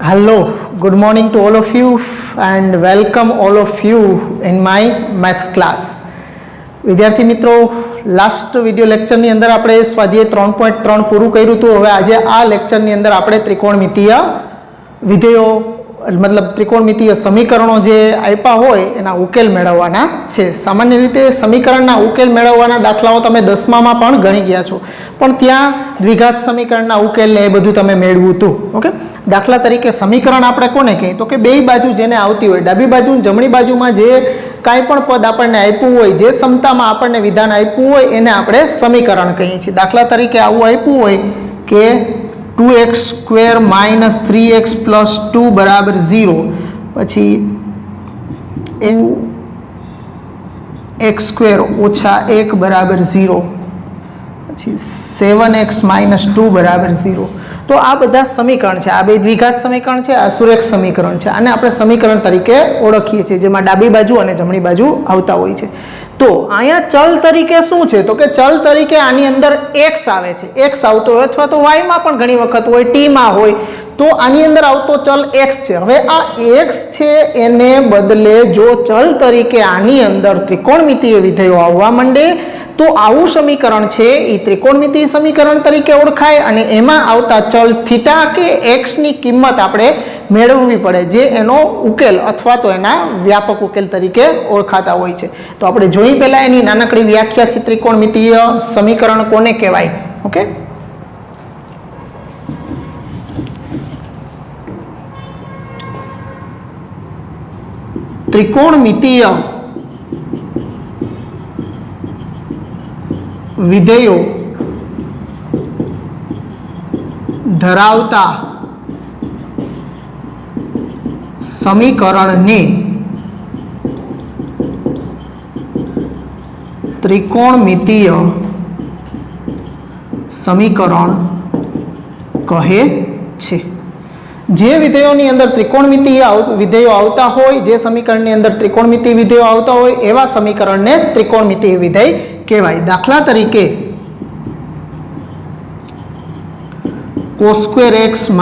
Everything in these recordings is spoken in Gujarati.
Hello, good morning to all of you and welcome all of you in my maths class. વિદ્યાર્થી મિત્રો, લાસ્ટ વિડિયો લેક્ચરની અંદર આપણે સ્વાધ્યાય 3.3 પૂરું કર્યું હતું. હવે આજે આ લેક્ચરની અંદર આપણે ત્રિકોણમિતીય વિધેયો મતલબ ત્રિકોણમિતીય સમીકરણો જે આપ્યા હોય એના ઉકેલ મેળવવાના છે. સામાન્ય રીતે સમીકરણના ઉકેલ મેળવવાના દાખલાઓ તમે 10મામાં પણ ગણી ગયા છો, પણ ત્યાં દ્વિઘાત સમીકરણના ઉકેલ ને એ બધું તમે મેળવ્યું હતું. ઓકે, દાખલા તરીકે સમીકરણ આપણે કોને કહીએ તો કે બે બાજુ જેને આવતી હોય, ડાબી બાજુ જમણી બાજુમાં જે કાંઈ પણ પદ આપણને આપ્યું હોય, જે ક્ષમતામાં આપણને વિધાન આપ્યું હોય એને આપણે સમીકરણ કહીએ છીએ. દાખલા તરીકે આવું આપ્યું હોય કે 2x² - 3x + 2 = 0, પછી x² - 1 = 0, પછી 7x - 2 = 0. તો આ બધા સમીકરણ છે. આ બે દ્વિઘાત સમીકરણ છે, આ સુરેખ સમીકરણ છે. આને આપણે સમીકરણ તરીકે ઓળખીએ છીએ, જેમાં ડાબી બાજુ અને જમણી બાજુ આવતા હોય છે. તો અહીંયા ચલ તરીકે શું છે તો કે ચલ તરીકે આની અંદર x આવે છે. x આવતો હોય અથવા તો y માં પણ ઘણી વખત હોય, t માં હોય, તો આની અંદર આવતો ચલ x છે. હવે આ x છે એને બદલે જો ચલ તરીકે આની અંદર ત્રિકોણમિતીય વિધેયો આવવા માંડે તો આવું સમીકરણ છે એ ત્રિકોણમિતીય સમીકરણ તરીકે ઓળખાય. અને એમાં આવતા ચલ થીટા કે x ની કિંમત આપણે મેળવવી પડે, જે એનો ઉકેલ અથવા તો એના વ્યાપક ઉકેલ તરીકે ઓળખાતા હોય છે. તો આપણે જોઈ પહેલા એની નાનકડી વ્યાખ્યા છે. ત્રિકોણમિતીય સમીકરણ કોને કહેવાય? ઓકે, ત્રિકોણમિતીય વિધેયો ધરાવતા સમીકરણને ત્રિકોણમિતીય સમીકરણ કહે છે. જે વિધેયોની અંદર ત્રિકોણમિતીય વિધેયો આવતા હોય, જે સમીકરણની અંદર ત્રિકોણમિતીય વિધેયો આવતા હોય એવા સમીકરણને ત્રિકોણમિતીય વિધેય કહેવાય. દાખલા તરીકે cos² x -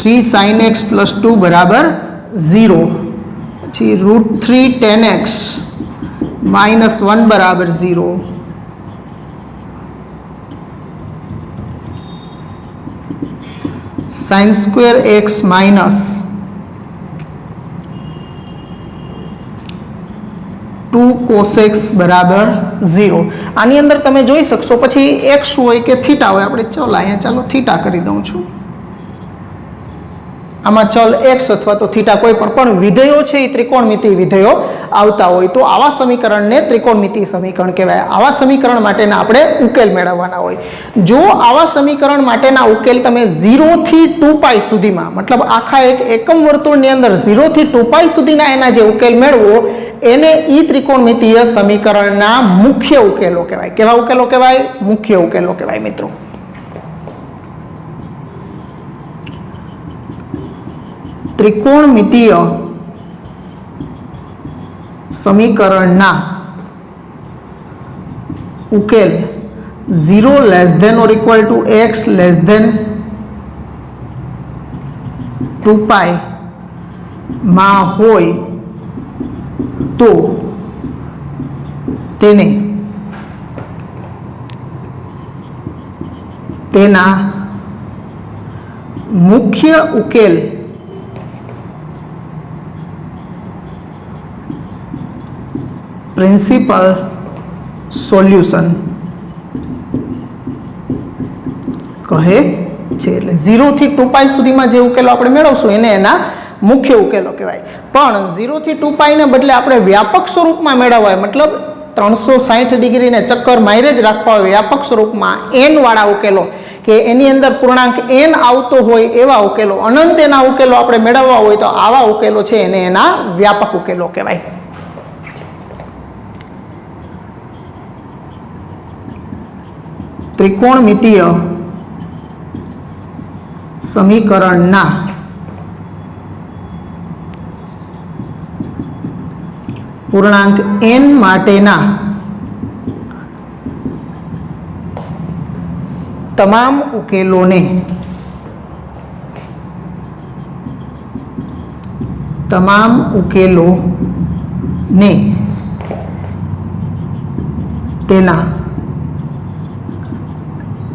3sin x + 2 = 0, પછી √3 tan x - 1 = 0, sin² x - 2 cos x = 0. આની અંદર તમે જોઈ શકશો. પછી x હોય કે થીટા હોય, આપણે ચલ અહીંયા ચાલો થીટા કરી દઉં છું. આમાં ચલ x અથવા તો થીટા કોઈ પણ વિધેયો છે એ ત્રિકોણમિતીય વિધેયો આવતા હોય તો આવા સમીકરણને ત્રિકોણમિતીય સમીકરણ કહેવાય. આવા સમીકરણ માટેના આપણે ઉકેલ મેળવવાના હોય. જો આવા સમીકરણ માટેના ઉકેલ તમે 0 થી 2π સુધીમાં, મતલબ આખા એક એકમ વર્તુળની અંદર 0 થી 2π સુધીના એના જે ઉકેલ મેળવો એને ઈ ત્રિકોણમિતીય સમીકરણના મુખ્ય ઉકેલો કહેવાય. કેવા ઉકેલો કહેવાય? મુખ્ય ઉકેલો કહેવાય. મિત્રો, ત્રિકોણમિતીય સમીકરણના ઉકેલ 0 ≤ x < 2π માં હોય તો તેને તેના મુખ્ય ઉકેલ પ્રિન્સિપલ સોલ્યુશન કહે છે. એટલે 0 થી 2π સુધીમાં જે ઉકેલો આપણે મેળવશું એને એના મુખ્ય ઉકેલો કહેવાય. પણ 0 થી 2π ને બદલે આપણે વ્યાપક સ્વરૂપમાં મેળવવા હોય, મતલબ 360 ડિગ્રીને ચક્કર મારે જ રાખવા હોય વ્યાપક સ્વરૂપમાં n વાળા ઉકેલો, કે એની અંદર પૂર્ણાંક n આવતો હોય એવા ઉકેલો, અનંત એના ઉકેલો આપણે મેળવવા હોય તો આવા ઉકેલો છે એને એના વ્યાપક ઉકેલો કહેવાય. ત્રિકોણમિતીય સમીકરણના પૂર્ણાંક n માટેના તમામ ઉકેલોને તમામ ઉકેલોને તેના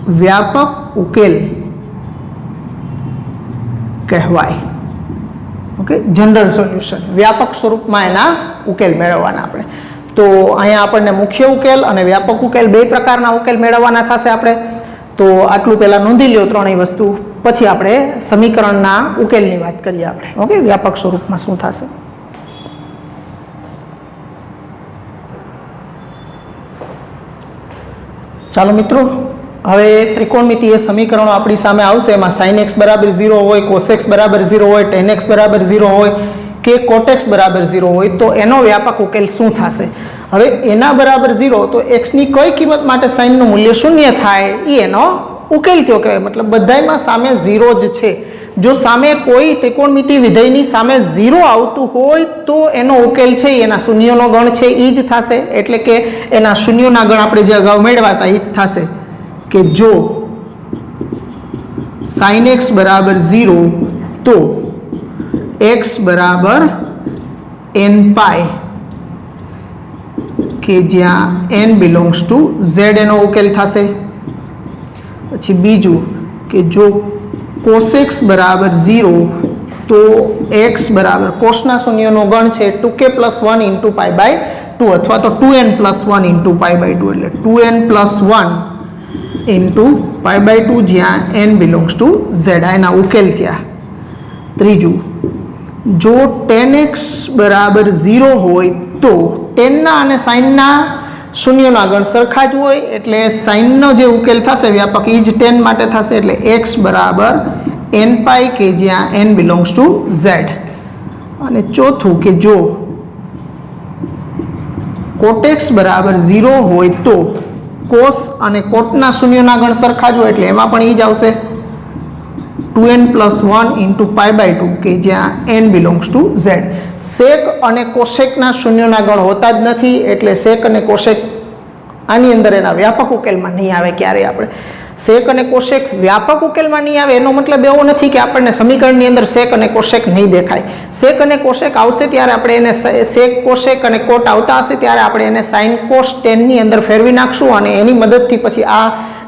વ્યાપક ઉકેલ કહેવાય. ઓકે, જનરલ સોલ્યુશન, વ્યાપક સ્વરૂપમાં એના ઉકેલ મેળવવાના આપણે. તો અહીંયા આપણને મુખ્ય ઉકેલ અને વ્યાપક ઉકેલ બે પ્રકારના ઉકેલ મેળવવાના થશે આપણે. તો આટલું પહેલાં નોંધી લ્યો ત્રણેય વસ્તુ, પછી આપણે સમીકરણના ઉકેલની વાત કરીએ આપણે. ઓકે, વ્યાપક સ્વરૂપમાં શું થશે. ચાલો મિત્રો, હવે ત્રિકોણમિતિય સમીકરણો આપણી સામે આવશે. એમાં sin x બરાબર 0 હોય, cos x બરાબર 0 હોય, tan x બરાબર 0 હોય કે cot x બરાબર 0 હોય તો એનો વ્યાપક ઉકેલ શું થશે. હવે એના બરાબર 0 તો x ની કઈ કિંમત માટે sin નું મૂલ્ય શૂન્ય થાય એ એનો ઉકેલ થયો કહેવાય. મતલબ બધાયમાં સામે 0 જ છે. જો સામે કોઈ ત્રિકોણમિતિ વિધેયની સામે 0 આવતું હોય તો એનો ઉકેલ છે એના શૂન્યનો ગણ છે એ જ થશે. એટલે કે એના શૂન્યોના ગણ આપણે જે અગાઉ મેળવ્યા હતા એ જ થશે કે જો sin x બરાબર 0 તો x બરાબર n પાઈ કે જ્યાં n બિલોંગ્સ ટુ z એનો ઉકેલ થશે. પછી બીજું કે જો cos x બરાબર 0 તો x બરાબર કોસના શૂન્યનો ગણ છે 2k + 1 * π/2 અથવા તો 2n + 1 * π/2 એટલે 2n + 1 * π/2 જ્યાં n બિલોંગ્સ ટુ z એના ઉકેલ થયા. ત્રીજું, જો tan x બરાબર 0 હોય તો tan ના અને sin ના શૂન્યના ગણ સરખા જ હોય એટલે sin નો જે ઉકેલ થશે વ્યાપક એ જ tan માટે થશે. એટલે x બરાબર n પાઈ કે જ્યાં n બિલોંગ્સ ટુ z. અને ચોથું કે જો cot x બરાબર 0 હોય તો cos અને cot ના શૂન્યના ગણ સરખા જ હોય એટલે એમાં પણ એ જ આવશે 2n + 1 * π/2 કે જ્યાં n belongs to z. sec અને cosec ના શૂન્યના ગણ હોતા જ નથી એટલે sec અને cosec આની અંદર એના વ્યાપક ઉકેલમાં નહીં આવે ક્યારે. આપણે sec અને cosec વ્યાપક ઉકેલમાં નહીં આવે એનો મતલબ એવો નથી કે આપણને સમીકરણની અંદર sec અને cosec નહીં દેખાય. sec અને cosec આવશે ત્યારે આપણે એને sec cosec અને cot આવતા હશે ત્યારે આપણે એને sin cos tan ની અંદર ફેરવી નાખશું અને એની મદદથી પછી આ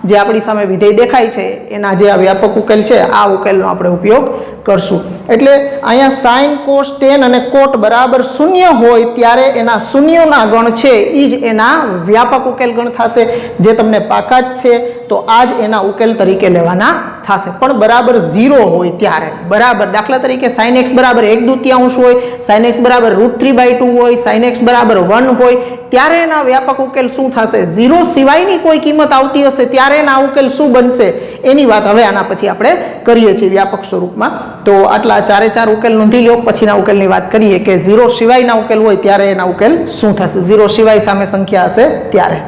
જે આપણી સામે વિધેય દેખાય છે એના જે આ વ્યાપક ઉકેલ છે આ ઉકેલનો આપણે ઉપયોગ કરશું. એટલે અહીંયા sin cos tan અને cot બરાબર 0 હોય ત્યારે એના શૂન્યોના ગણ છે એ જ એના વ્યાપક ઉકેલ ગણ થશે. જે તમને પાકા જ છે તો આ જ એના ઉકેલ તરીકે લેવાના થશે. પણ બરાબર 0 હોય ત્યારે, બરાબર દાખલા તરીકે sin x બરાબર 1/2 હોય, sin x બરાબર √3/2 હોય, sin x બરાબર 1 હોય ત્યારે એના વ્યાપક ઉકેલ શું થશે. 0 સિવાયની કોઈ કિંમત આવતી હશે ત્યારે એના ઉકેલ શું બનશે એની વાત હવે આના પછી આપણે કરીએ છીએ વ્યાપક સ્વરૂપમાં. તો આટલા 4 ઉકેલ નોંધી લો, પછીના ઉકેલની વાત કરીએ કે 0 સિવાયના ઉકેલ હોય ત્યારે એના ઉકેલ શું થશે. 0 સિવાય સામે સંખ્યા હશે ત્યારે.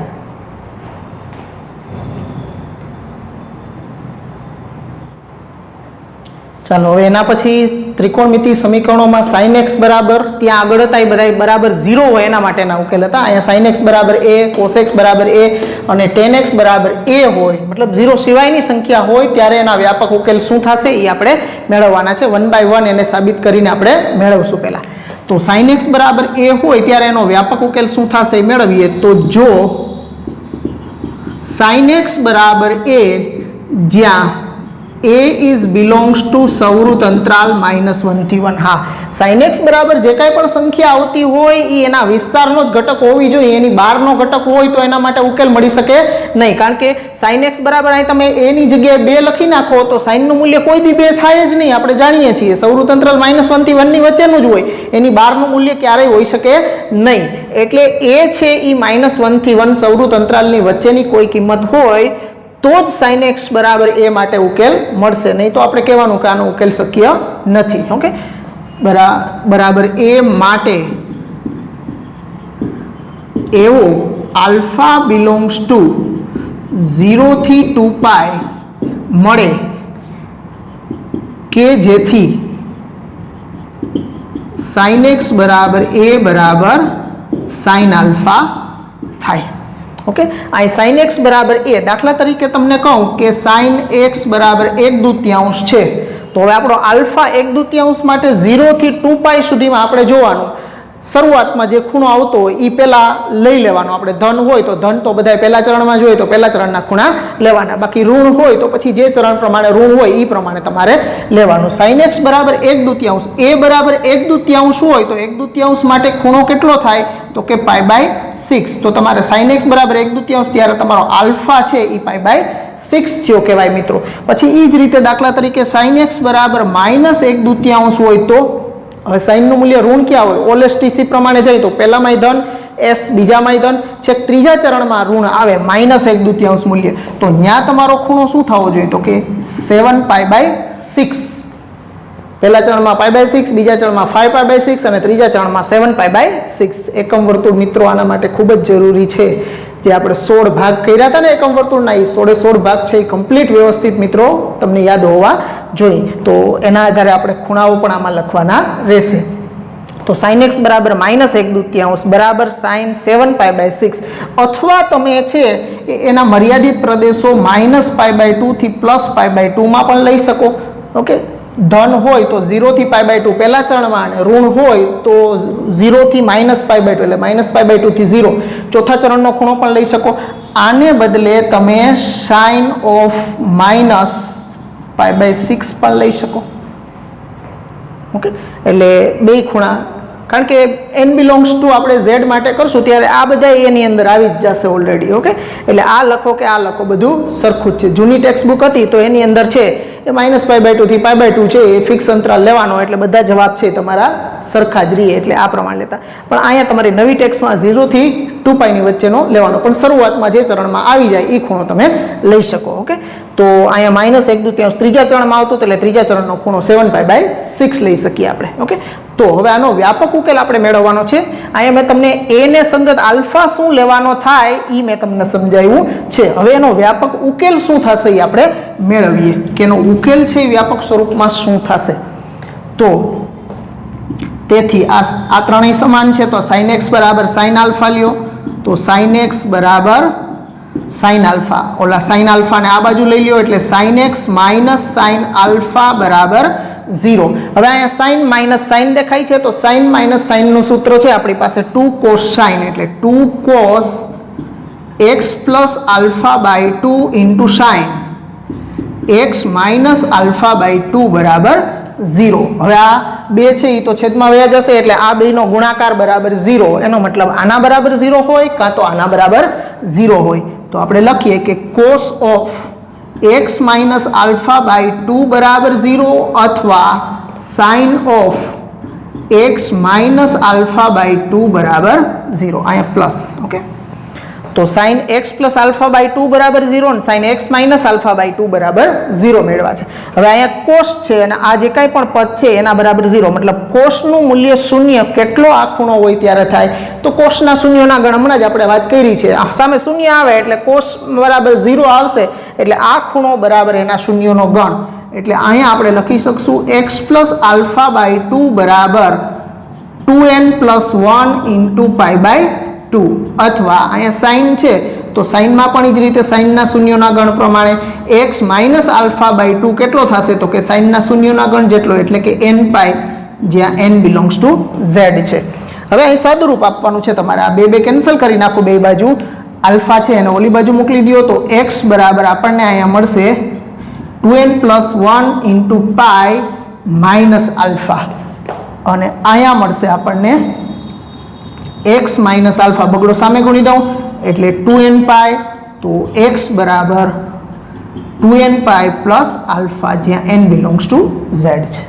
ચાલો હવે એના પછી ત્રિકોણમિતિ સમીકરણોમાં sin x બરાબર ત્યાં આગળ હતા એ બધા બરાબર 0 હોય એના માટેના ઉકેલ હતા. અહીંયા sin x બરાબર a, cos x બરાબર a અને tan x બરાબર a હોય મતલબ 0 સિવાયની સંખ્યા હોય ત્યારે એના વ્યાપક ઉકેલ શું થશે એ આપણે મેળવવાના છે. 1 by 1 એને સાબિત કરીને આપણે મેળવશું પહેલા. તો sin x બરાબર a હોય ત્યારે એનો વ્યાપક ઉકેલ શું થશે એ મેળવીએ. તો જો sin x બરાબર a જ્યાં a is belongs to સૌરુત અંતરાલ -1 થી 1. હા, sin x બરાબર જે કાંઈ પણ સંખ્યા આવતી હોય એ એના વિસ્તારનો જ ઘટક હોવી જોઈએ. એની બહારનો ઘટક હોય તો એના માટે ઉકેલ મળી શકે નહીં. કારણ કે sin x બરાબર અહીં તમે a ની જગ્યાએ 2 લખી નાખો તો sin નું મૂલ્ય કોઈ દી 2 થાય જ નહીં. આપણે જાણીએ છીએ સૌરુત અંતરાલ -1 થી 1 ની વચ્ચેનું જ હોય, એની બહારનું મૂલ્ય ક્યારેય હોઈ શકે નહીં. એટલે a છે એ -1 થી 1 સૌરુત અંતરાલની વચ્ચેની કોઈ કિંમત હોય તો જ sin x બરાબર a માટે ઉકેલ મળશે. નહીં તો આપણે કહેવાનું કે આનો ઉકેલ શક્ય નથી. ઓકે, બરાબર a માટે એવો આલ્ફા બિલોંગ્સ ટુ 0 થી 2π મળે કે જેથી sin x બરાબર a બરાબર sin આલ્ફા થાય. ઓકે, અહીં sin x બરાબર a દાખલા તરીકે તમને કહું કે sin x બરાબર 1/2 છે તો હવે આપણો આલ્ફા 1/2 માટે 0 થી 2π સુધીમાં આપણે જોવાનું શરૂઆતમાં જે ખૂણો આવતો હોય એ પહેલા લઈ લેવાનો. આપણે ધન હોય તો ધન તો બધા પહેલા ચરણમાં જોઈએ તો પહેલા ચરણના ખૂણા લેવાના, બાકી ઋણ હોય તો પછી જે ચરણ પ્રમાણે ઋણ હોય એ પ્રમાણે તમારે લેવાનું. sin x બરાબર 1/2, a બરાબર 1/2 હોય તો 1/2 માટે ખૂણો કેટલો થાય તો કે π/6. તો તમારે sin x બરાબર 1/2 ત્યારે તમારો આલ્ફા છે એ π/6 થયો કહેવાય મિત્રો. પછી એ જ રીતે દાખલા તરીકે sin x બરાબર -1/2 હોય તો હવે સાઇનનું મૂલ્ય ઋણ ક્યાં હોય? ઓલએસટીસી પ્રમાણે જાય તો પહેલામાંય ધન, એસ બીજામાંય ધન, છેક ત્રીજા ચરણમાં ઋણ આવે -1/2 મૂલ્ય. તો ત્યાં તમારો ખૂણો શું થવો જોઈએ તો કે 7π/6. પહેલા ચરણમાં π/6, બીજા ચરણમાં 5π/6 અને ત્રીજા ચરણમાં 7π/6. એકમ વર્તુળ મિત્રો આના માટે ખૂબ જ જરૂરી છે. જે આપણે 16 ભાગ કર્યા હતા ને એકમ વર્તુળના, એ 16 ભાગ છે એ કમ્પ્લીટ વ્યવસ્થિત મિત્રો તમને યાદ હોવા જોઈએ. તો એના આધારે આપણે ખૂણાઓ પણ આમાં લખવાના રહેશે. તો sin x બરાબર -1/2 બરાબર sin 7π/6, અથવા તમે છે એના મર્યાદિત પ્રદેશો -π/2 થી +π/2 માં પણ લઈ શકો. ઓકે, ધન હોય તો 0 થી π/2 પહેલા ચરણમાં, અને ઋણ હોય તો 0 થી -π/2 એટલે -π/2 થી 0 ચોથા ચરણનો ખૂણો પણ લઈ શકો. આને બદલે તમે sin of -π/6 પણ લઈ શકો. ઓકે, એટલે બે ખૂણા, કારણ કે n બિલોંગ્સ ટુ આપણે z માટે કરશું ત્યારે આ બધા એની અંદર આવી જ જશે ઓલરેડી. ઓકે, એટલે આ લખો કે આ લખો બધું સરખું જ છે. જૂની ટેક્સ્ટ બુક હતી તો એની અંદર છે એ -π/2 થી π/2 છે એ ફિક્સ અંતરાલ લેવાનો, એટલે બધા જવાબ છે તમારા સરખા જ રહીએ, એટલે આ પ્રમાણે લેતા. પણ અહીંયા તમારી નવી ટેક્સ્ટમાં 0 થી 2π ની વચ્ચેનો લેવાનો, પણ શરૂઆતમાં જે ચરણમાં આવી જાય એ ખૂણો તમે લઈ શકો. ઓકે, તો અહીંયા -1/2 ત્રીજા ચરણમાં આવતું એટલે ત્રીજા ચરણનો ખૂણો 7π/6 લઈ શકીએ આપણે. ઓકે, તો હવે આનો વ્યાપક ઉકેલ આપણે મેળવવાનો છે. અહીંયા મેં તમને a ને સંગત આલ્ફા શું લેવાનો થાય એ મેં તમને સમજાવ્યું છે. હવે એનો વ્યાપક ઉકેલ શું થશે એ આપણે મેળવીએ કે એનો ઉકેલ છે એ વ્યાપક સ્વરૂપમાં શું થશે. તો તેથી આ ત્રણેય સમાન છે તો sin x બરાબર sin આલ્ફા લ્યો, તો sin x બરાબર sin આલ્ફા, ઓલા sin આલ્ફાને આ બાજુ લઈ લ્યો એટલે sin x - sin આલ્ફા બરાબર 0. હવે અહીંયા sin માઇનસ sin દેખાય છે તો sin - sin નું સૂત્ર છે આપણી પાસે 2 cos sin, એટલે 2 cos x + α/2 into sin x - α/2 બરાબર 0. હવે આ બે છે એ તો છેદમાં વયા જશે એટલે આ બેનો ગુણાકાર બરાબર 0. એનો મતલબ આના બરાબર 0 હોય કાં તો આના બરાબર 0 હોય. તો આપણે લખીએ કે cos of x - α/2 બરાબર 0 અથવા sin of x - α/2 બરાબર 0. અહીંયા પ્લસ. ઓકે, તો sin x + α/2 બરાબર 0 અને sin x - α/2 બરાબર 0 મેળવા છે. હવે અહીંયા cos છે અને આ જે કાંઈ પણ પદ છે એના બરાબર 0, મતલબ cos નું મૂલ્ય શૂન્ય કેટલો આ ખૂણો હોય ત્યારે થાય તો cos ના શૂન્યના ગણ હમણાં જ આપણે વાત કરી છે. સામે શૂન્ય આવે એટલે cos બરાબર 0 આવશે એટલે આ ખૂણો બરાબર એના શૂન્યનો ગણ. એટલે અહીંયા આપણે લખી શકશું x + α/2 બરાબર 2n + 1 into π/2, અથવા અહીંયા sin છે તો sin માં પણ એ જ રીતે sin ના શૂન્યોના ગણ પ્રમાણે x - α/2 કેટલો થશે તો કે sin ના શૂન્યોના ગણ જેટલો, એટલે કે nπ, જ્યાં n બિલોંગ્સ ટુ z છે. હવે અહીં સાદુરૂપ આપવાનું છે તમારે. આ બે કેન્સલ કરી નાખો, બે બાજુ આલ્ફા છે એને ઓલી બાજુ મોકલી દો તો x બરાબર આપણને અહીંયા મળશે 2n + 1 into π - આલ્ફા, અને અહીંયા મળશે આપણને x - આલ્ફા, બગડો સામે ગુણી દઉં એટલે 2nπ, તો x બરાબર 2nπ + આલ્ફા, જ્યાં n બિલોંગ્સ ટુ z છે.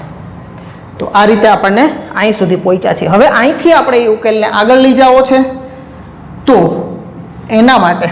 તો આ રીતે આપણને અહીં સુધી પહોંચ્યા છે. હવે અહીંથી આપણે એ ઉકેલને આગળ લઈ જવો છે, તો એના માટે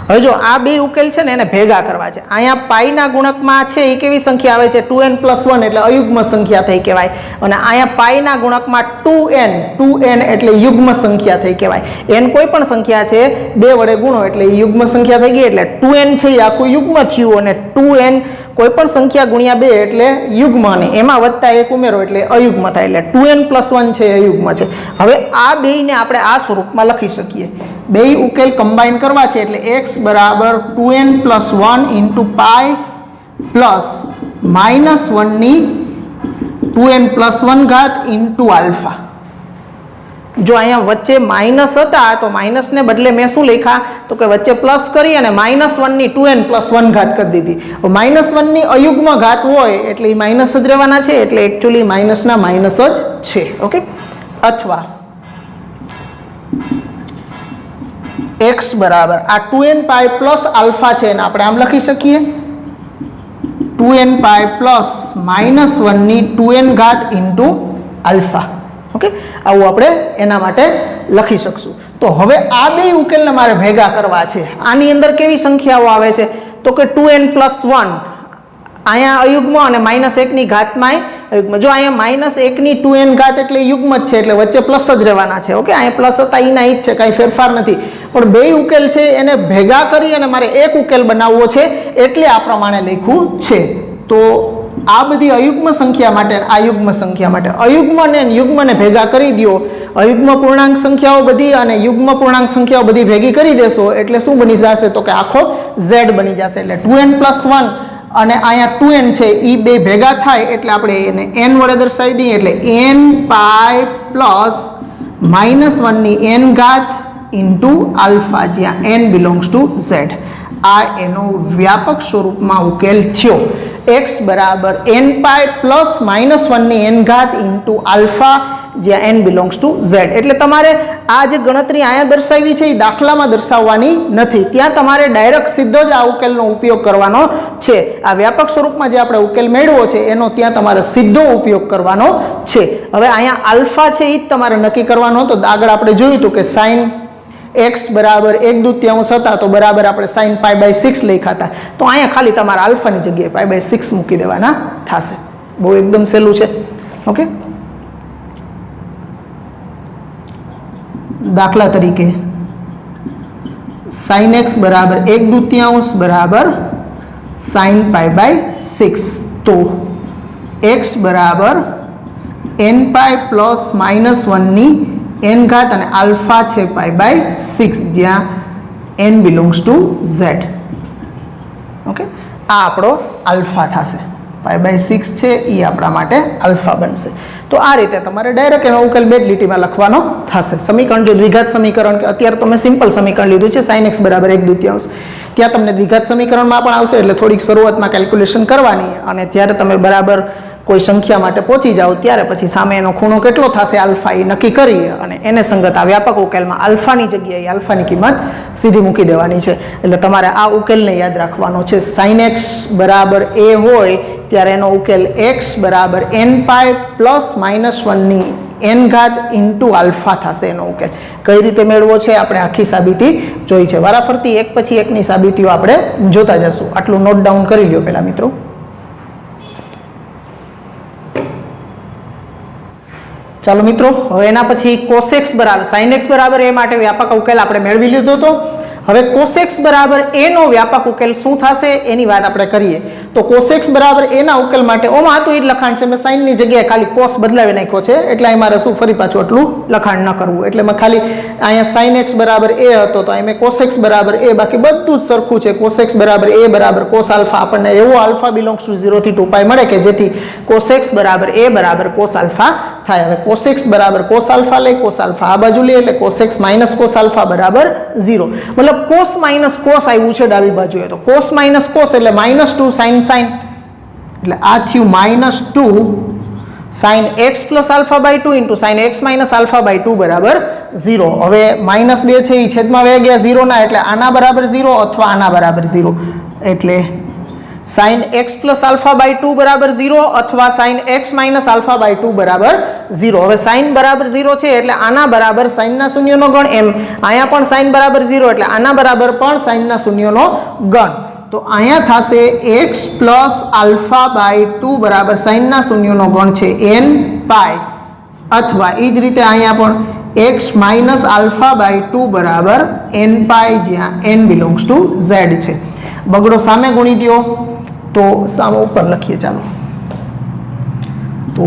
હવે જો આ બે ઉકેલ છે ને એને ભેગા કરવા છે. અહીંયા પાઈના ગુણકમાં છે એ કેવી સંખ્યા આવે છે 2n + 1 એટલે અયુગ્મ સંખ્યા થઈ કહેવાય, અને અહીંયા પાઈના ગુણકમાં 2n એટલે યુગ્મ સંખ્યા થઈ કહેવાય. n કોઈ પણ સંખ્યા છે 2 વડે ગુણો એટલે યુગ્મ સંખ્યા થઈ ગઈ, એટલે 2n છે એ આખું યુગ્મ થયું, અને 2n કોઈ પણ સંખ્યા ગુણ્યા 2 એટલે યુગ્મ, અને એમાં વત્તા 1 ઉમેરો એટલે અયુગ્મ થાય, એટલે 2n + 1 છે અયુગ્મ છે. હવે આ બેયને આપણે આ સ્વરૂપમાં લખી શકીએ. બે ઉકેલ કમ્બાઈન કરવા છે એટલે x બરાબર 2n + 1 into π plus -1 ની 2n+1 ઘાત ઇન્ટુ આલ્ફા. જો અહીંયા વચ્ચે માઇનસ હતા તો માઇનસને બદલે મેં શું લખ્યા તો કે વચ્ચે પ્લસ કરી અને -1 ની 2n+1 ઘાત કરી દીધી. -1 ની અયુગ્મ ઘાત હોય એટલે એ માઇનસ જ રહેવાના છે, એટલે એકચ્યુઅલી માઇનસના માઇનસ જ છે. ઓકે, અથવા x બરાબર આ 2n π પ્લસ આલ્ફા છે અને આપણે આમ લખી શકીએ 2n π પ્લસ -1 ની 2n ઘાત ઇન્ટુ આલ્ફા. ઓકે, આવું આપણે એના માટે લખી શકશું. તો હવે આ બે ઉકેલને મારે ભેગા કરવા છે. આની અંદર કેવી સંખ્યાઓ આવે છે તો કે 2n+1 અહીંયા અયુગ્મ અને -1 ની ઘાતમાં અયુગ્મ. જો અહીંયા -1 ની 2n ઘાત એટલે યુગ્મ જ છે, એટલે વચ્ચે પ્લસ જ રહેવાના છે. ઓકે, અહીંયા પ્લસ હતા એના જ છે, કાંઈ ફેરફાર નથી. પણ બે ઉકેલ છે એને ભેગા કરી અને મારે એક ઉકેલ બનાવવો છે, એટલે આ પ્રમાણે લખ્યું છે. તો આ બધી અયુગ્મ સંખ્યા માટે આ યુગ્મ સંખ્યા માટે અયુગ્મ અને યુગ્મને ભેગા કરી દો. અયુગ્મ પૂર્ણાંક સંખ્યાઓ બધી અને યુગ્મ પૂર્ણાંક સંખ્યાઓ બધી ભેગી કરી દેશો એટલે શું બની જશે તો કે આખો z બની જશે. એટલે 2n+1 અને અહીંયા 2n છે એ બે ભેગા થાય એટલે આપણે એને n વડે દર્શાવી દઈએ. એટલે n π પ્લસ -1 ની n ઘાત ઇન્ટુ આલ્ફા, જ્યાં n બિલોંગ્સ ટુ z. આ એનો વ્યાપક સ્વરૂપમાં ઉકેલ થયો. x બરાબર n π પ્લસ -1 ની n ઘાત ઇન્ટુ આલ્ફા, જ્યાં n બિલોંગ્સ ટુ z. એટલે તમારે આ જે ગણતરી અહીંયા દર્શાવી છે એ દાખલામાં દર્શાવવાની નથી. ત્યાં તમારે ડાયરેક્ટ સીધો જ આ ઉકેલનો ઉપયોગ કરવાનો છે. આ વ્યાપક સ્વરૂપમાં જે આપણે ઉકેલ મેળવ્યો છે એનો ત્યાં તમારે સીધો ઉપયોગ કરવાનો છે. હવે અહીંયા આલ્ફા છે એ જ તમારે નક્કી કરવાનો. તો આગળ આપણે જોયું હતું કે સાઇન x બરાબર 1/2 હતા તો બરાબર આપણે sin π/6 લખ્યા હતા. તો અહીંયા ખાલી તમારે આલ્ફાની જગ્યાએ π/6 મૂકી દેવાના થશે. બહુ એકદમ સહેલું છે. ઓકે, દાખલા તરીકે sin x બરાબર 1/2 બરાબર sin π/6. તો x બરાબર n π પ્લસ -1 ની n ઘાત અને આલ્ફા છે π/6, જ્યાં n belongs to z. Okay, આ આપણો આલ્ફા થશે. π/6 છે એ આપણા માટે આલ્ફા બનશે. તો આ રીતે તમારે ડાયરેક્ટ એનો ઉકેલ બે જ લીટીમાં લખવાનો થશે. સમીકરણ જો દ્વિઘાત સમીકરણ કે અત્યારે તમે સિમ્પલ સમીકરણ લીધું છે sin x બરાબર 1/2, ત્યાં તમને દ્વિઘાત સમીકરણમાં પણ આવશે. એટલે થોડીક શરૂઆતમાં કેલ્ક્યુલેશન કરવાની અને ત્યારે તમે બરાબર કોઈ સંખ્યા માટે પહોંચી જાઓ ત્યારે પછી સામે એનો ખૂણો કેટલો થશે આલ્ફા એ નક્કી કરી અને એને સંગત આ વ્યાપક ઉકેલમાં આલ્ફાની જગ્યાએ આલ્ફાની કિંમત સીધી મૂકી દેવાની છે. એટલે તમારે આ ઉકેલને યાદ રાખવાનો છે. sin x બરાબર a હોય ત્યારે એનો ઉકેલ x બરાબર n π પ્લસ -1 ની n ઘાત ઇન્ટુ આલ્ફા થશે એનો ઉકેલ. કઈ રીતે મેળવો છે આપણે આખી સાબિતી જોઈ છે. વારાફરતી એક પછી એકની સાબિતીઓ આપણે જોતા જશું. આટલું નોટ ડાઉન કરી લ્યો પહેલા મિત્રો. ચાલો મિત્રો, હવે એના પછી cos x બરાબર sin x બરાબર a માટે વ્યાપક ઉકેલ આપણે મેળવી લીધો હતો. હવે cos x બરાબર a નો વ્યાપક ઉકેલ શું થશે એની વાત આપણે કરીએ. તો cos x બરાબર a ના ઉકેલ માટે ઓમાં હતું એ જ લખાણ છે. મેં sin ની જગ્યાએ ખાલી cos બદલાવી નાખ્યો છે, એટલે અહીં મારે શું ફરી પાછું એટલું લખાણ ન કરવું. એટલે મેં ખાલી અહીંયા sin x બરાબર a હતો તો અહીં મેં cos x બરાબર a, બાકી બધું જ સરખું છે. cos x બરાબર a બરાબર cos આલ્ફા, આપણને એવો આલ્ફા બિલોંગ્સ ટુ 0 થી 2π મળે કે જેથી cos x બરાબર a બરાબર cos આલ્ફા થાય. હવે cos x બરાબર cos આલ્ફા લે, cos આલ્ફા આ બાજુ લે એટલે cos x minus cos alpha બરાબર 0. મતલબ cos માઇનસ cos આવ્યું છે ડાબી બાજુએ, તો cos માઇનસ cos એટલે -2 sin sin, એટલે આ થયું -2 sin x પ્લસ આલ્ફા/2 ઇન્ટુ sin x માઇનસ આલ્ફા/2 બરાબર 0. હવે -2 છે એ છેદમાં વહી ગયા 0 ના, એટલે આના બરાબર 0 અથવા આના બરાબર 0. એટલે sin x પ્લસ આલ્ફા/2 બરાબર 0 અથવા sin x માઇનસ આલ્ફા/2 બરાબર 0. હવે sin બરાબર 0 છે એટલે આના બરાબર sin ના શૂન્યનો ગણ, એમ અહીંયા પણ sin બરાબર 0 એટલે આના બરાબર પણ sin ના શૂન્યનો ગણ. તો અહીંયા થશે x પ્લસ આલ્ફા/2 બરાબર sin ના શૂન્યનો ગણ છે n π, અથવા એ જ રીતે અહીંયા પણ x માઇનસ આલ્ફા/2 બરાબર n π, જ્યાં n બિલોંગ્સ ટુ z છે. બગડો સામે ગુણી દો તો સામે ઉપર લખીએ. ચાલો, તો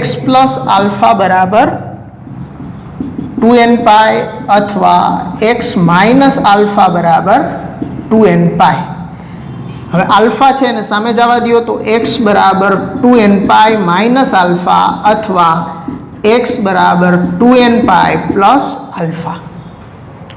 x પ્લસ આલ્ફા બરાબર 2n π અથવા x માઇનસ આલ્ફા બરાબર 2n π. હવે આલ્ફા છે એને સામે જવા દો તો x બરાબર 2n પાઈ માઇનસ આલ્ફા અથવા x બરાબર 2n pi plus alpha.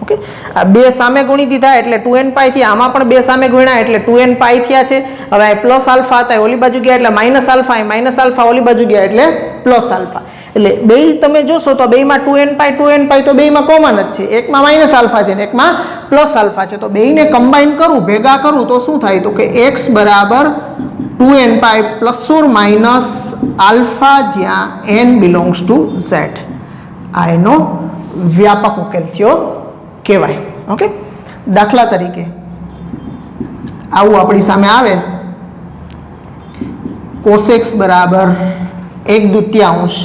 Okay, આ બે સામે ગુણી દીધા એટલે 2n પાઈ થયા, આમાં પણ બે સામે ગુણ્યા એટલે 2n પાઈ થયા છે. હવે આ પ્લસ આલ્ફા હતા ઓલી બાજુ ગયા એટલે માઇનસ આલ્ફા, માઇનસ આલ્ફા ઓલી બાજુ ગયા એટલે પ્લસ આલ્ફા. એટલે બે તમે જોશો તો બેમાં 2n પાઈ તો બેમાં કોમન જ છે, એકમાં માઇનસ આલ્ફા છે ને એકમાં પ્લસ આલ્ફા છે. તો બેને કમ્બાઈન કરું, ભેગા કરું તો શું થાય તો કે x બરાબર 2n pi plus or minus alpha જ્યાં n બિલોંગ્સ ટુ z. આ એનો વ્યાપક ઉકેલ થયો કહેવાય. ઓકે, દાખલા તરીકે આવું આપણી સામે આવે cos x બરાબર 1/2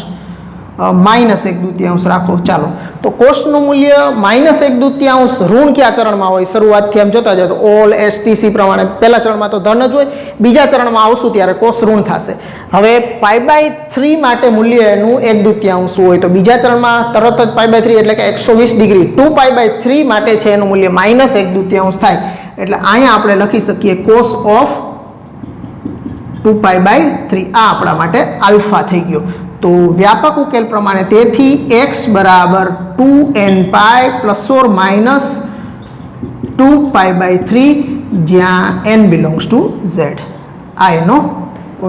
માઇનસ 1/2 રાખો. ચાલો, તો કોસનું મૂલ્ય માઇનસ 1/2 ઋણ કયા ચરણમાં હોય? શરૂઆતથી આમ જોતા જાઓ તો ઓલ STC પ્રમાણે પહેલા ચરણમાં તો ધન જ હોય, બીજા ચરણમાં આવશું ત્યારે કોસ ઋણ થશે. હવે π/3 માટે મૂલ્ય એનું 1/2 હોય તો બીજા ચરણમાં તરત જ π/3 એટલે કે 120 ડિગ્રી 2π/3 માટે છે એનું મૂલ્ય માઇનસ 1/2 થાય. એટલે અહીંયા આપણે લખી શકીએ cos ઓફ 2π/3. આ આપણા માટે આલ્ફા થઈ ગયો. તો વ્યાપક ઉકેલ પ્રમાણે તેથી x બરાબર 2n pi plus or minus 2π/3 જ્યાં n બિલોંગ્સ ટુ z. આ એનો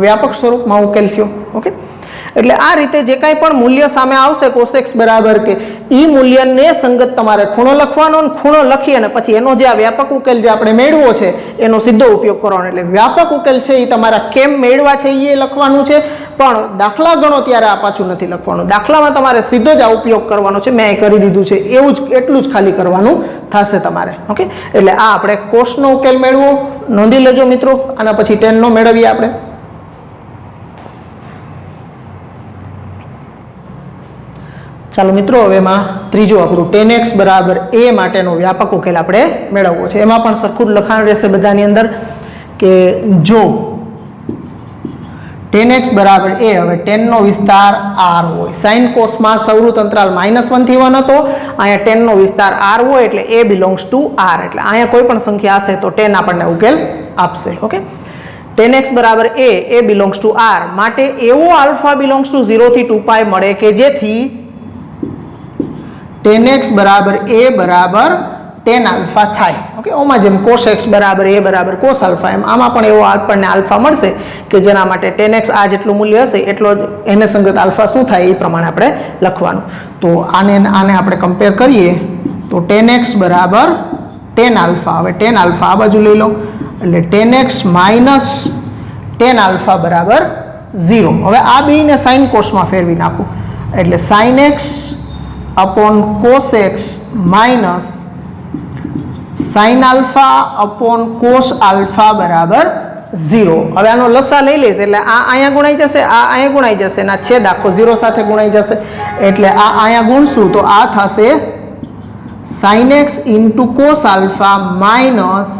વ્યાપક સ્વરૂપમાં ઉકેલ થયો. ઓકે, એટલે આ રીતે જે કાંઈ પણ મૂલ્ય સામે આવશે cos x બરાબર કે ઈ મૂલ્યને સંગત તમારે ખૂણો લખવાનો અને ખૂણો લખી અને પછી એનો જે આ વ્યાપક ઉકેલ જે આપણે મેળવો છે એનો સીધો ઉપયોગ કરવાનો. એટલે વ્યાપક ઉકેલ છે એ તમારા કેમ મેળવા છે એ લખવાનું છે, પણ દાખલા ગણો ત્યારે આ પાછું નથી લખવાનું. દાખલામાં તમારે સીધો જ આ ઉપયોગ કરવાનો છે, મેં કરી દીધું છે એવું જ, એટલું જ ખાલી કરવાનું થશે તમારે. ઓકે, એટલે આ આપણે કોસનો ઉકેલ મેળવો, નોંધી લેજો મિત્રો. આના પછી 10 નો મેળવીએ આપણે. ચાલો મિત્રો, હવે એમાં ત્રીજું આપણું 10x બરાબર a માટેનો વ્યાપક ઉકેલ આપણે મેળવવો છે. એમાં પણ સરખું જ લખાણ રહેશે બધાની અંદર કે જો 10x બરાબર a, હવે 10 નો વિસ્તાર r હોય, સાઇન કોસમાં સૌરુત અંતરાલ -1 થી 1 હતો, અહીંયા 10 નો વિસ્તાર r હોય એટલે a બિલોંગ્સ ટુ r. એટલે અહીંયા કોઈ પણ સંખ્યા હશે તો 10 આપણને ઉકેલ આપશે. ઓકે, 10x બરાબર a બિલોંગ્સ ટુ r માટે એવો આલ્ફા બિલોંગ્સ ટુ 0 થી 2π મળે કે જેથી 10x બરાબર a બરાબર 10 આલ્ફા થાય. ઓકે, ઓમાં જેમ cos x બરાબર a બરાબર cos આલ્ફા, એમ આમાં પણ એવો આપણને આલ્ફા મળશે કે જેના માટે 10x આ જેટલું મૂલ્ય હશે એટલો જ એને સંગત આલ્ફા શું થાય એ પ્રમાણે આપણે લખવાનું. તો આને આપણે કમ્પેર કરીએ તો 10x બરાબર 10 આલ્ફા. હવે 10 આલ્ફા આ બાજુ લઈ લો એટલે 10x માઇનસ 10 આલ્ફા બરાબર 0. હવે આ બેને સાઇન કોસમાં ફેરવી નાખું એટલે sine x upon cos x minus sin alpha upon cos alpha बराबर 0. હવે આનો લસા લઈ લઈશ એટલે આ અહીંયા ગુણાઈ જશે, આ અહીંયા ગુણાઈ જશે, ના છેદ આખો 0 સાથે ગુણાઈ જશે એટલે આ અહીંયા ગુણશું તો આ થશે sin x into cos alpha minus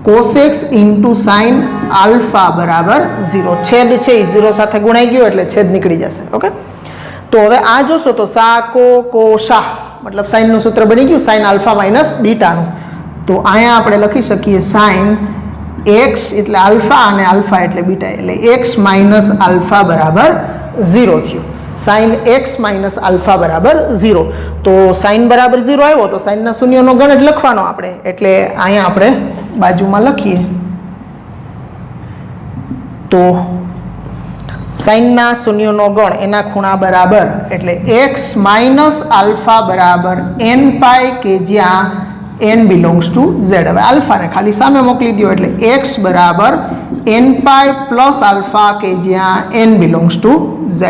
cos x into sin alpha बराबर 0. છેદ છે એ 0 સાથે ગુણાઈ ગયો એટલે છેદ નીકળી જશે. ઓકે, તો હવે આ જોશો તો સા કો શા મતલબ સાઇનનું સૂત્ર બની ગયું સાઇન આલ્ફા માઇનસ બીટાનું. તો અહીંયા આપણે લખી શકીએ સાઇન એક્સ એટલે આલ્ફા અને આલ્ફા એટલે બીટા એટલે એક્સ માઇનસ આલ્ફા બરાબર 0 થયું. સાઇન એક્સ માઇનસ આલ્ફા બરાબર 0. તો સાઇન બરાબર 0 આવ્યો તો સાઇનના શૂન્યનો ગણ જ લખવાનો આપણે, એટલે અહીંયા આપણે બાજુમાં લખીએ તો સાઇનના શૂન્યનો ગણ એના ખૂણા બરાબર એટલે x માઇનસ આલ્ફા બરાબર n પાઈ કે જ્યાં n બિલોંગ્સ ટુ z. હવે આલ્ફાને ખાલી સામે મોકલી દો એટલે x બરાબર n પાઈ પ્લસ આલ્ફા કે જ્યાં n બિલોંગ્સ ટુ z.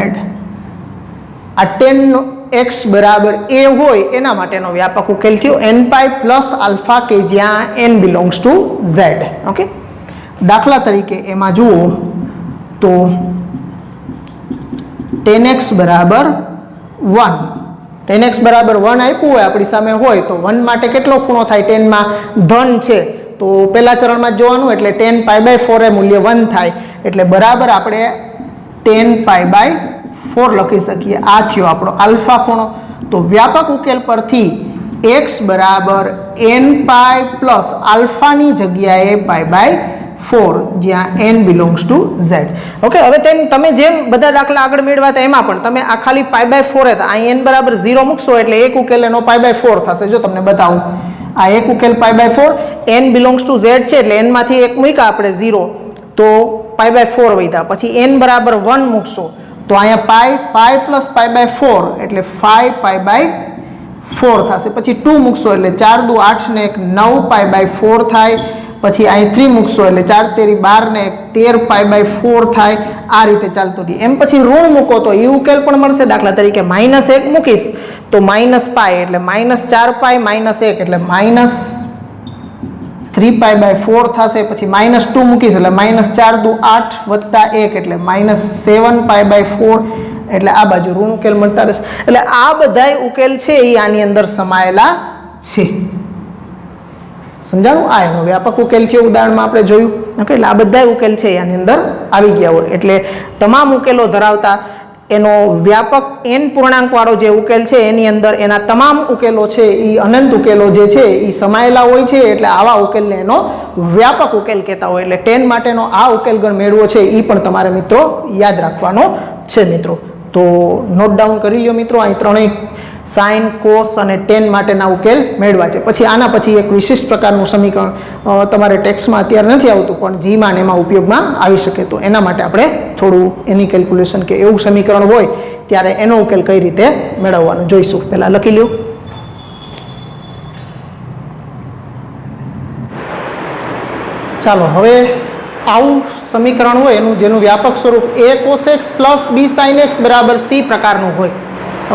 આ 10x બરાબર a હોય એના માટેનો વ્યાપક ઉકેલ થયો n પાઈ પ્લસ આલ્ફા કે જ્યાં n belongs to z. Okay, દાખલા તરીકે એમાં જુઓ તો 10x બરાબર 1, 10x બરાબર 1 આપ્યું હોય આપણી સામે હોય તો 1 માટે કેટલો ખૂણો થાય? 10 માં ધન છે તો પહેલા ચરણમાં જોવાનું એટલે 10π/4 એ મૂલ્ય 1 થાય એટલે બરાબર આપણે 10π/4 લખી શકીએ. આ થયો આપણો આલ્ફા ખૂણો. તો વ્યાપક ઉકેલ પરથી x બરાબર n પાઈ પ્લસ આલ્ફાની જગ્યાએ π/4 4 જ્યાં n belongs to z. Okay, હવે તમે જેમ બધા દાખલા આગળ મેળવ્યા હતા એમાં પણ તમે આ ખાલી π/4 હતા, અહીં n બરાબર 0 મૂકશો એટલે એક ઉકેલ એનો π/4 થશે. જો તમને બતાવું, આ એક ઉકેલ π/4, n બિલોંગ્સ ટુ z છે એટલે n માંથી એક મૂક્યા આપણે 0 તો π/4 વધ્યા. પછી n બરાબર 1 મૂકશો તો અહીંયા π પ્લસ π/4 એટલે 5π/4 થશે. પછી 2 મૂકશો એટલે 4 દુ 8 ને 1 9π/4 થાય. પછી અહીં 3 મૂકશો એટલે 4 તેરી 12 ને 13π/4 થાય. આ રીતે ચાલતું રહે. એમ પછી ઋણ મૂકો તો એ ઉકેલ પણ મળશે. દાખલા તરીકે -1 મૂકીશ તો -π એટલે -4π -1 એટલે -3π/4 થશે. પછી -2 મૂકીશ એટલે -4 દુ 8 વત્તા 1 એટલે -7π/4 એટલે આ બાજુ ઋણ ઉકેલ મળતા રહેશે. એટલે આ બધાય ઉકેલ છે એ આની અંદર સમાયેલા છે. સમજાણું? આ એનો વ્યાપક ઉકેલ છે, ઉદાહરણમાં આપણે જોયું. ઓકે, એટલે આ બધા ઉકેલ છે આની અંદર આવી ગયા હોય એટલે તમામ ઉકેલો ધરાવતા એનો વ્યાપક n પૂર્ણાંક વાળો જે ઉકેલ છે એની અંદર એના તમામ ઉકેલો છે એ અનંત ઉકેલો જે છે એ સમાયેલા હોય છે. એટલે આવા ઉકેલને એનો વ્યાપક ઉકેલ કહેતા હોય. એટલે 10 માટેનો આ ઉકેલ ગણ મેળવો છે એ પણ તમારે મિત્રો યાદ રાખવાનો છે. મિત્રો તો નોટ ડાઉન કરી લ્યો મિત્રો. અહીં ત્રણેય સાઇન, કોસ અને ટેન માટેના ઉકેલ મેળવા છે. પછી આના પછી એક વિશિષ્ટ પ્રકારનું સમીકરણ તમારે ટેક્સ્ટમાં અત્યારે નથી આવતું પણ જીમાં એમાં ઉપયોગમાં આવી શકે. તો એના માટે આપણે થોડું એની કેલ્ક્યુલેશન કે એવું સમીકરણ હોય ત્યારે એનો ઉકેલ કઈ રીતે મેળવવાનો જોઈશું. પહેલાં લખી લ્યો. ચાલો, હવે આવું સમીકરણ હોય એનું જેનું વ્યાપક સ્વરૂપ a cos x પ્લસ b sin x બરાબર c પ્રકારનું હોય.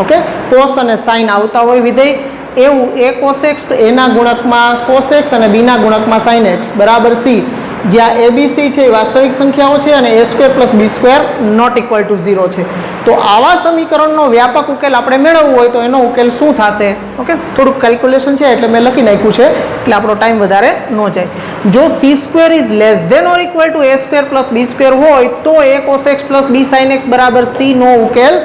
ઓકે, કોસ અને સાઇન આવતા હોય વિધેય, એવું a cos x એના ગુણકમાં cos x અને b ના ગુણકમાં sin x બરાબર c, જ્યાં abc છે એ વાસ્તવિક સંખ્યાઓ છે અને a² plus b² not equal to 0 છે. તો આવા સમીકરણનો વ્યાપક ઉકેલ આપણે મેળવવો હોય તો એનો ઉકેલ શું થશે? ઓકે, થોડુંક કેલ્ક્યુલેશન છે એટલે મેં લખી નાખ્યું છે એટલે આપણો ટાઈમ વધારે ન જાય. જો c² is less than or equal to a² plus b² હોય તો a cos x પ્લસ b sin x બરાબર c નો ઉકેલ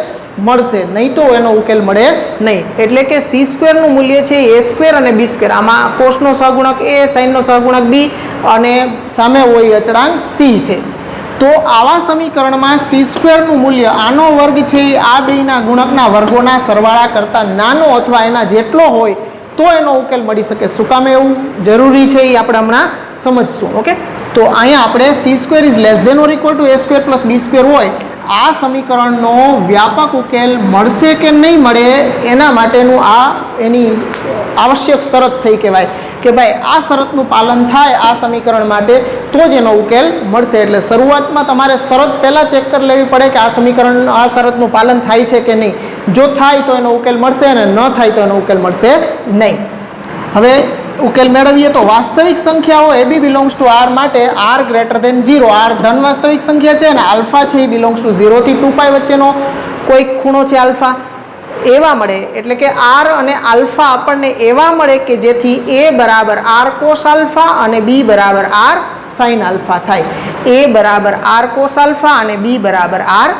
મળશે, નહીં તો એનો ઉકેલ મળે નહીં. એટલે કે c² નું મૂલ્ય છે a² અને b². આમાં કોસનો સહગુણક a, સાઇનનો સહગુણક b અને સામે હોય અચળાંક c છે. તો આવા સમીકરણમાં c² નું મૂલ્ય આનો વર્ગ છે એ આ બેના ગુણકના વર્ગોના સરવાળા કરતાં નાનો અથવા એના જેટલો હોય તો એનો ઉકેલ મળી શકે. શું કામ એવું જરૂરી છે એ આપણે હમણાં સમજશું. ઓકે, તો અહીંયા આપણે c² is less than or equal to a² plus b² હોય આ સમીકરણનો વ્યાપક ઉકેલ મળશે કે નહીં મળે એના માટેનું આ એની આવશ્યક શરત થઈ કહેવાય કે ભાઈ આ શરતનું પાલન થાય આ સમીકરણ માટે તો જ એનો ઉકેલ મળશે. એટલે શરૂઆતમાં તમારે શરત પહેલાં ચેક કરી લેવી પડે કે આ સમીકરણ આ શરતનું પાલન થાય છે કે નહીં. જો થાય તો એનો ઉકેલ મળશે અને ન થાય તો એનો ઉકેલ મળશે નહીં. હવે ઉકેલ મેળવીએ તો વાસ્તવિક સંખ્યાઓ a b belongs to r માટે r ગ્રેટર દેન 0, r ધન વાસ્તવિક સંખ્યા છે અને આલ્ફા છે એ બિલોંગ્સ ટુ 0 થી 2π વચ્ચેનો કોઈક ખૂણો છે આલ્ફા એવા મળે. એટલે કે r અને આલ્ફા આપણને એવા મળે કે જેથી a બરાબર r cos આલ્ફા અને b બરાબર r sin આલ્ફા થાય. a બરાબર r cos આલ્ફા અને b બરાબર r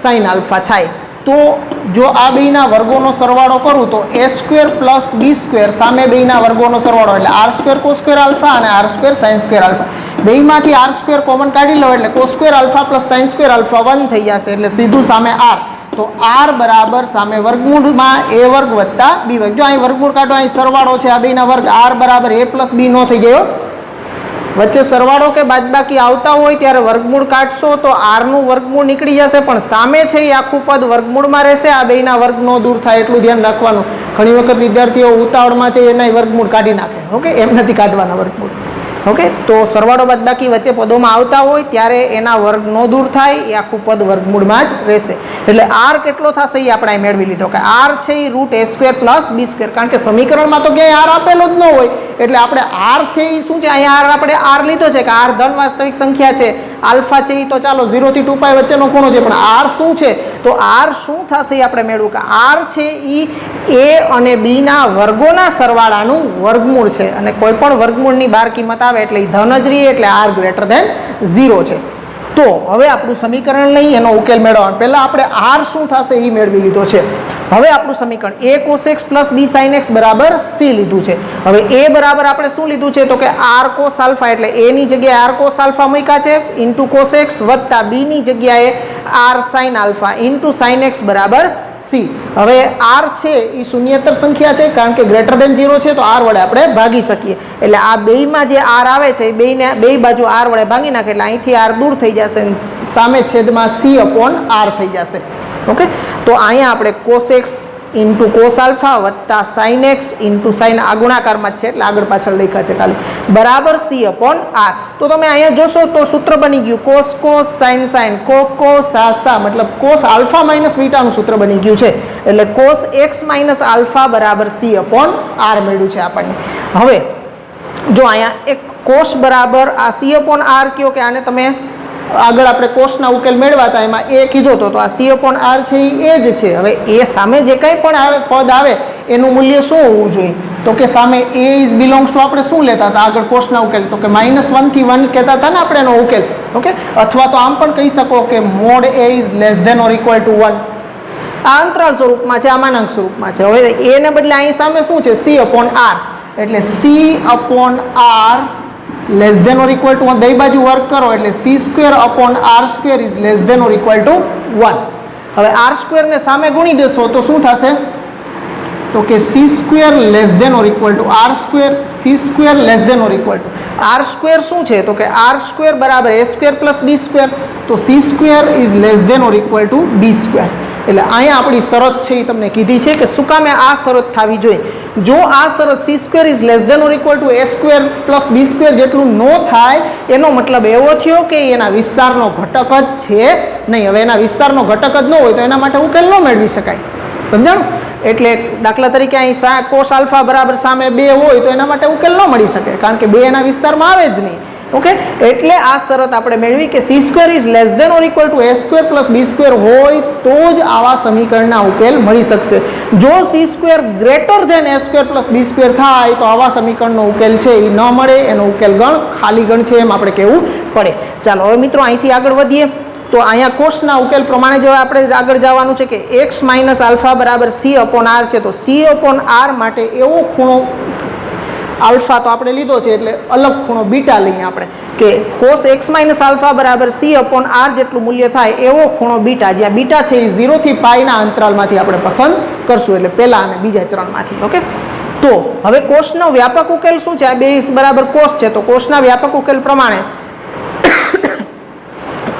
sin આલ્ફા થાય. તો જો આ બેના વર્ગોનો સરવાળો કરું તો a² પ્લસ b² સામે બેના વર્ગોનો સરવાળો એટલે r² cos² આલ્ફા અને r² sin² આલ્ફા. બેમાંથી r² કોમન કાઢી લો એટલે cos² alpha plus sin² alpha 1 થઈ જશે એટલે સીધું સામે r. તો r બરાબર સામે વર્ગમૂળમાં a વર્ગ વત્તા b વર્ગ. જો અહીં વર્ગમૂળ કાઢો, અહીં સરવાળો છે આ બેના વર્ગ, r બરાબર a પ્લસ b નો થઈ ગયો. વચ્ચે સરવાળો કે બાદબાકી આવતા હોય ત્યારે વર્ગમૂળ કાઢશો તો r નું વર્ગમૂળ નીકળી જશે પણ સામે છે એ આખું પદ વર્ગમૂળમાં રહેશે. આ બેના વર્ગ નો દૂર થાય એટલું ધ્યાન રાખવાનું. ઘણી વખત વિદ્યાર્થીઓ ઉતાવળમાં છે એના વર્ગમૂળ કાઢી નાખે. ઓકે, એમ નથી કાઢવાના વર્ગમૂળ. ઓકે, તો સરવાળો બાદબાકી વચ્ચે પદોમાં આવતા હોય ત્યારે એના વર્ગ નો દૂર થાય એ આખું પદ વર્ગમૂળમાં જ રહેશે. એટલે r કેટલો થશે એ આપણે મેળવી લીધો કે r છે એ √a² પ્લસ b². કારણ કે સમીકરણમાં તો ક્યાંય r આપેલો જ ન હોય એટલે આપણે r છે એ શું છે અહીંયા આપણે r લીધો છે કે r ધન વાસ્તવિક સંખ્યા છે, આલ્ફા છે એ તો ચાલો 0 થી 2π વચ્ચેનો ખૂણો છે પણ r શું છે તો r શું થશે એ આપણે મેળવું કે r છે એ a અને b ના વર્ગોના સરવાળાનું વર્ગમૂળ છે અને કોઈ પણ વર્ગમૂળની બાર કિંમત આવે એટલે એ ધન જ રહે એટલે r ગ્રેટર દેન 0 છે. તો હવે આપણું સમીકરણ લઈ એનો ઉકેલ મેળવવાનો. પહેલાં આપણે આર શું થશે એ મેળવી લીધો છે. હવે આપણું સમીકરણ a cos x પ્લસ b sin x બરાબર c લીધું છે. હવે a બરાબર આપણે શું લીધું છે તો કે r cos આલ્ફા, એટલે a ની જગ્યાએ r cos આલ્ફા મૂક્યા છે ઇન્ટુ cos x વત્તા b ની જગ્યાએ r sin alpha into sin x બરાબર c. હવે r છે એ શૂન્યેતર સંખ્યા છે, કારણ કે ગ્રેટર દેન 0 છે તો r વડે આપણે ભાગી શકીએ. એટલે આ બેયમાં જે r આવે છે એ બે બાજુ r વડે ભાગી નાખે એટલે અહીંથી r દૂર થઈ જશે, સામે છેદમાં c અપોન r થઈ જશે. ઓકે, તો અહીંયા આપણે cos x into cos alpha વત્તા સાઇન એક્સ ઇન્ટુ સાઇન આ ગુણાકારમાં જ છે એટલે આગળ પાછળ લખ્યા છે ખાલી બરાબર સી અપોન આર. તો તમે અહીંયા જોશો તો સૂત્ર બની ગયું કોસ કોસ સાઇન સાઇન કો સા સા, મતલબ કોસ આલ્ફા માઇનસ બીટાનું સૂત્ર બની ગયું છે. એટલે કોસ એક્સ માઇનસ આલ્ફા બરાબર સી અપોન આર મળ્યું છે આપણને. હવે જો અહીંયા એક કોસ બરાબર આ સી અપોન આર કયો કે આને તમે આગળ આપણે કોસના ઉકેલ મેળવ્યા હતા એમાં એ કીધો હતો, તો આ સી અપોન આર છે એ જ છે. હવે એ સામે જે કંઈ પણ આવે પદ આવે એનું મૂલ્ય શું હોવું જોઈએ તો કે સામે એ ઇઝ બિલોંગ્સ ટુ આપણે શું લેતા હતા આગળ કોસના ઉકેલ તો કે -1 થી 1 કહેતા હતા ને આપણે એનો ઉકેલ. ઓકે, અથવા તો આમ પણ કહી શકો કે mod a is less than or equal to 1. આ અંતરાલ સ્વરૂપમાં છે, આ માનાંક સ્વરૂપમાં છે. હવે એને બદલે અહીં સામે શું છે સી અપોન આર, એટલે c upon r less than or equal to 1. બે બાજુ વર્ક કરો એટલે c square upon r square is less than or equal to 1. હવે આર સ્ક્વેરને સામે ગુણી દેશો તો શું થશે તો કે c square less than or equal to r square, c square less than or equal to r square શું છે તો કે આર સ્ક્વેર બરાબર a square plus b square, તો c square is less than or equal to b square. એટલે અહીંયા આપણી શરત છે એ તમને કીધી છે કે શું કામે આ શરત થવી જોઈએ. જો આ શરત c square is less than or equal to a square plus b square જેટલું ન થાય એનો મતલબ એવો થયો કે એના વિસ્તારનો ઘટક જ છે નહીં. હવે એના વિસ્તારનો ઘટક જ ન હોય તો એના માટે ઉકેલ ન મેળવી શકાય. સમજાણું? એટલે દાખલા તરીકે અહીં કોસ આલ્ફા બરાબર સામે 2 હોય તો એના માટે ઉકેલ ન મળી શકે, કારણ કે 2 એના વિસ્તારમાં આવે જ નહીં. ઓકે, એટલે આ શરત આપણે મેળવી કે c square is less than or equal to a square plus b square હોય તો જ આવા સમીકરણના ઉકેલ મળી શકશે. જો c square greater than a square plus b square થાય તો આવા સમીકરણનો ઉકેલ છે એ ન મળે, એનો ઉકેલ ગણ ખાલી ગણ છે એમ આપણે કહેવું પડે. ચાલો હવે મિત્રો અહીંથી આગળ વધીએ. તો અહીંયા કોસના ઉકેલ પ્રમાણે જો આપણે આગળ જવાનું છે કે એક્સ માઇનસ આલ્ફા બરાબર સી અપોન આર છે, તો સી અપોન આર માટે એવો ખૂણો આલ્ફા તો આપણે લીધો છે એટલે અલગ ખૂણો બીટા લઈએ આપણે કે કોસ એક્સ માઇનસ આલ્ફા બરાબર સી અપોન આર જેટલું મૂલ્ય થાય એવો ખૂણો બીટા, જ્યાં બીટા છે એ 0 થી પાઈના અંતરાલમાંથી આપણે પસંદ કરશું, એટલે પહેલા અને બીજા ચરણમાંથી. ઓકે, તો હવે કોસનો વ્યાપક ઉકેલ શું છે? આ બે બરાબર કોસ છે, તો કોસના વ્યાપક ઉકેલ પ્રમાણે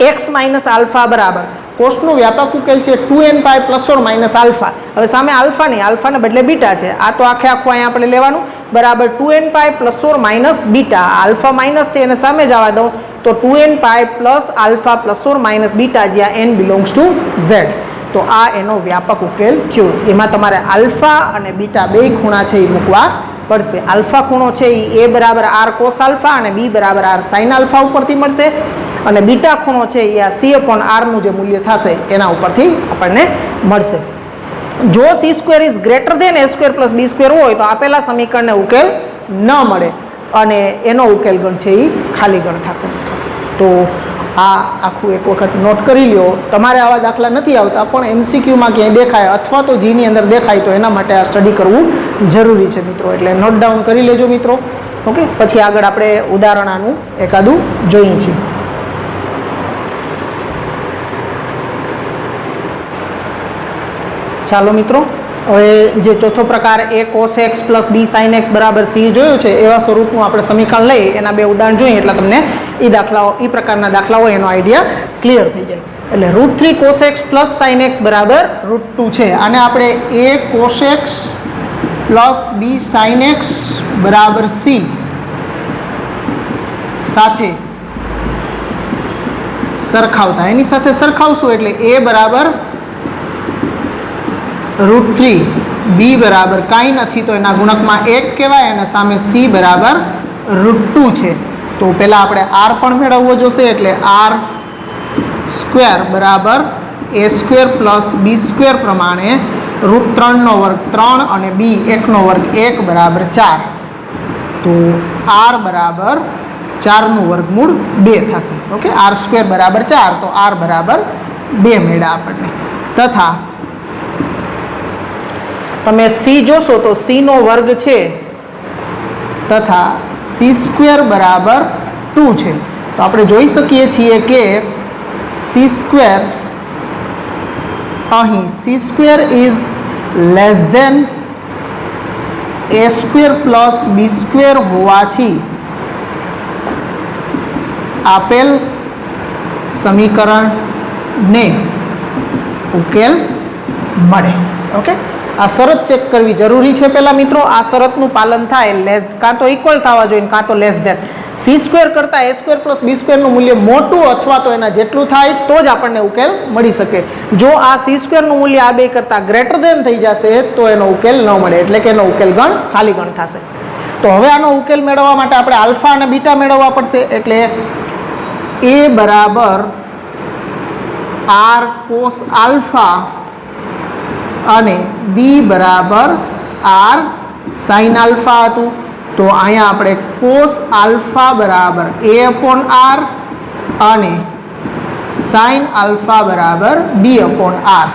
એક્સ માઇનસ આલ્ફા બરાબર કોસનો વ્યાપક ઉકેલ છે 2n pi plus or minus alpha. હવે સામે આલ્ફા નહીં, આલ્ફાને બદલે બીટા છે, આ તો આખે આખું અહીંયા આપણે લેવાનું બરાબર 2n pi plus or minus beta. Alpha minus છે એને સામે જવા દો તો 2n pi plus alpha plus or minus beta, જ્યાં n બિલોંગ્સ ટુ ઝેડ. તો આ એનો વ્યાપક ઉકેલ થયો. એમાં તમારે આલ્ફા અને બીટા બે ખૂણા છે એ મૂકવા પડશે. આલ્ફા ખૂણો છે એ a બરાબર આર કોસ આલ્ફા અને b બરાબર આર સાઇન આલ્ફા ઉપરથી મળશે, અને બીટા ખૂણો છે એ આ સી અપોન આરનું જે મૂલ્ય થશે એના ઉપરથી આપણને મળશે. જો c square is greater than a square plus b square હોય તો આપેલા સમીકરણને ઉકેલ ન મળે અને એનો ઉકેલ ગણ છે એ ખાલી ગણ થશે. તો આ આખું એક વખત નોટ કરી લ્યો. તમારે આવા દાખલા નથી આવતા પણ એમસીક્યુમાં ક્યાંય દેખાય અથવા તો જીની અંદર દેખાય તો એના માટે આ સ્ટડી કરવું જરૂરી છે મિત્રો, એટલે નોટ ડાઉન કરી લેજો મિત્રો. ઓકે, પછી આગળ આપણે ઉદાહરણ આનું એકાદું જોઈએ છીએ. ચાલો મિત્રો, હવે જે ચોથો પ્રકાર એ કોસ એક્સ પ્લસ બી સાઇન એક્સ બરાબર સી જોયું છે એવા સ્વરૂપનું આપણે સમીકરણ લઈ એના બે ઉદાહરણ જોઈએ એટલે તમને એ પ્રકારના દાખલાઓ એનો આઈડિયા ક્લિયર થઈ જાય. એટલે √3 cos x plus sine x બરાબર √2 છે. આને આપણે એ કોસ એક્સ પ્લસ બી સાઇન એક્સ બરાબર સી સાથે સરખાવતા, એની સાથે સરખાવશું એટલે એ બરાબર √3, બી બરાબર કાંઈ નથી તો એના ગુણકમાં 1 કહેવાય અને સામે સી બરાબર √2 છે. તો પહેલાં આપણે આર પણ મેળવવો જોશે એટલે આર સ્ક્વેર બરાબર a square plus b square પ્રમાણે √3નો વર્ગ 3 અને બી 1નો વર્ગ 1 બરાબર 4. તો આર બરાબર 4નું વર્ગમૂળ 2 થશે. ઓકે, આર સ્ક્વેર બરાબર 4, તો આર બરાબર 2 મળ્યા આપણને. તથા તમે સી જોશો તો સીનો વર્ગ છે તથા સી સ્ક્વેર બરાબર 2 છે. તો આપણે જોઈ શકીએ છીએ કે સી સ્ક્વેર અહીં c square is less than a square plus b square હોવાથી આપેલ સમીકરણને ઉકેલ મળે. ઓકે, આ શરત ચેક કરવી જરૂરી છે પહેલાં મિત્રો. આ શરતનું પાલન થાય, કાં તો ઇક્વલ થવા જોઈએ કાં તો લેસ ધેન. સી સ્ક્વેર કરતાં એ સ્ક્વેર પ્લસ બી સ્ક્વેરનું મૂલ્ય મોટું અથવા તો એના જેટલું થાય તો જ આપણને ઉકેલ મળી શકે. જો આ સી સ્ક્વેરનું મૂલ્ય આ બે કરતાં ગ્રેટર ધેન થઈ જશે તો એનો ઉકેલ ન મળે, એટલે કે એનો ઉકેલ ગણ ખાલી ગણ થશે. તો હવે આનો ઉકેલ મેળવવા માટે આપણે આલ્ફા અને બીટા મેળવવા પડશે. એટલે એ બરાબર આર કોસ આલ્ફા અને બી બરાબર આર સાઇન આલ્ફા હતું. તો અહીંયા આપણે કોસ આલ્ફા બરાબર એ અપોન આર અને સાઇન આલ્ફા બરાબર બી અપોન આર,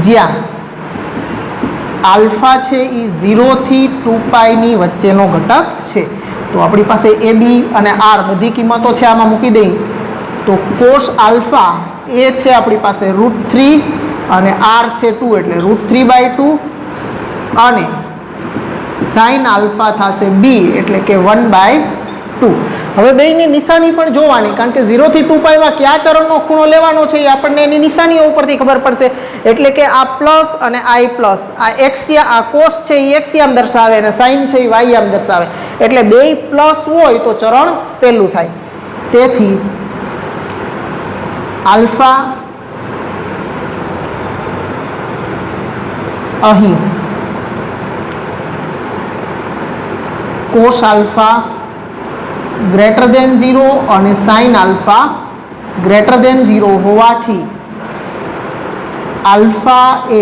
જ્યાં આલ્ફા છે એ 0 થી 2πની વચ્ચેનો ઘટક છે. તો આપણી પાસે એ બી અને આર બધી કિંમતો છે, આમાં મૂકી દઈ તો કોસ આલ્ફા એ છે આપણી પાસે √3 અને આર છે 2 એટલે √3/2 અને સાઇન આલ્ફા થશે બી એટલે કે 1/2. હવે બેયની નિશાની પણ જોવાની, કારણ કે 0 થી 2πમાં કયા ચરણનો ખૂણો લેવાનો છે એ આપણને એની નિશાનીઓ ઉપરથી ખબર પડશે. એટલે કે આ પ્લસ અને આઈ પ્લસ, આ એક્સિયા, આ કોસ છે એ એક્સિયામ દર્શાવે અને સાઇન છે એ વાયયામ દર્શાવે. એટલે બેય પ્લસ હોય તો ચરણ પહેલું થાય. તેથી આલ્ફા અહીં કોસ આલ્ફા ગ્રેટર દેન 0 અને સાઇન આલ્ફા ગ્રેટર દેન 0 હોવાથી આલ્ફા એ